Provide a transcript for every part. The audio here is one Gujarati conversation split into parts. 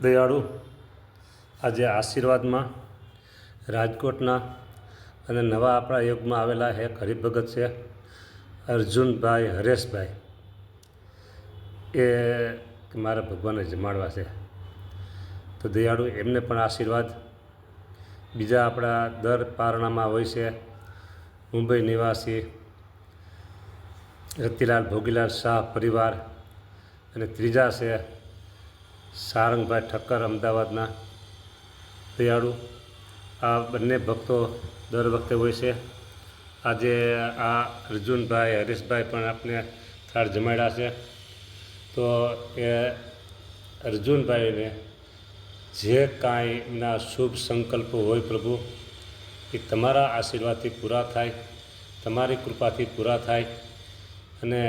દયાળુ આજે આશીર્વાદમાં રાજકોટના અને નવા આપણા યુગમાં આવેલા એક હરિભગત છે અર્જુનભાઈ હરેશભાઈ. એ મારા ભગવાનને જમાડવા છે, તો દયાળુ એમને પણ આશીર્વાદ. બીજા આપણા દર પારણામાં હોય છે મુંબઈ નિવાસી રતિલાલ ભોગીલાલ શાહ પરિવાર, અને ત્રીજા છે સારંગભાઈ ઠક્કર અમદાવાદના. દયાળુ આ બંને ભક્તો દર વખતે હોય છે. આજે આ અર્જુનભાઈ હરીશભાઈ પણ આપણે થાળ જમાડ્યા છે. તો એ અર્જુનભાઈને જે કાંઈ એમના શુભ સંકલ્પો હોય પ્રભુ, એ તમારા આશીર્વાદથી પૂરા થાય, તમારી કૃપાથી પૂરા થાય. અને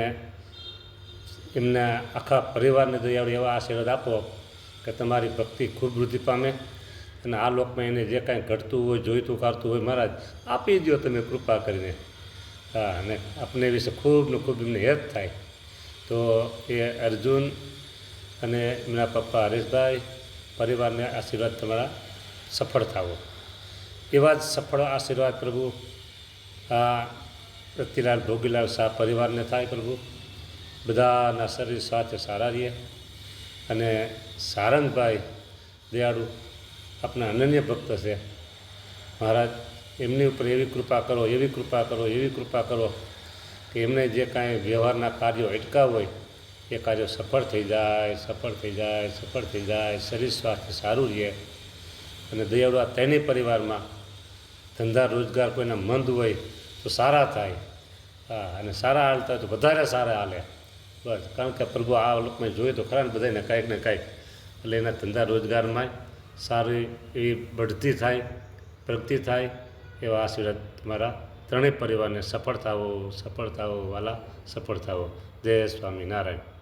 એમના આખા પરિવારને દયાળુ એવા આશીર્વાદ આપો કે તમારી ભક્તિ ખૂબ વૃદ્ધિ પામે, અને આ લોકમાં એને જે કાંઈ ઘટતું હોય, જોઈતું કારતું હોય, મહારાજ આપી દો તમે કૃપા કરીને. હા, અને આપને વિશે ખૂબ ને ખૂબ એમને હેત થાય. તો એ અર્જુન અને એમના પપ્પા હરીશભાઈ પરિવારને આશીર્વાદ તમારા સફળ થાવો. એવા જ સફળ આશીર્વાદ પ્રભુ આ રતિલાલ ભોગીલાલ શાહ પરિવારને થાય પ્રભુ. બધાના શરીર સ્વાસ્થ્ય સારા રહે. અને સારંગભાઈ દયાળુ આપણા અનન્ય ભક્ત છે. મહારાજ એમની ઉપર એવી કૃપા કરો, એવી કૃપા કરો, એવી કૃપા કરો કે એમને જે કાંઈ વ્યવહારના કાર્યો અટકાવ હોય એ કાર્યો સફળ થઈ જાય, સફળ થઈ જાય, સફળ થઈ જાય. શરીર સ્વાસ્થ્ય સારું રહે. અને દયાળુ આ ત્રણેય પરિવારમાં ધંધા રોજગાર કોઈના મંદ હોય તો સારા થાય. હા, અને સારા હાલતા હોય તો વધારે સારા હાલે. બસ, કારણ કે પ્રભુ આ લોકમાં જોઈએ તો ખરા ને બધાને કાંઈક ને કાંઈક. એટલે એના ધંધા રોજગારમાં સારી એવી બઢતી થાય, પ્રગતિ થાય. એવા આશીર્વાદ તમારા ત્રણેય પરિવારને સફળ થાવો, સફળ થાવો વાલા, સફળ થાવો. જય સ્વામિનારાયણ.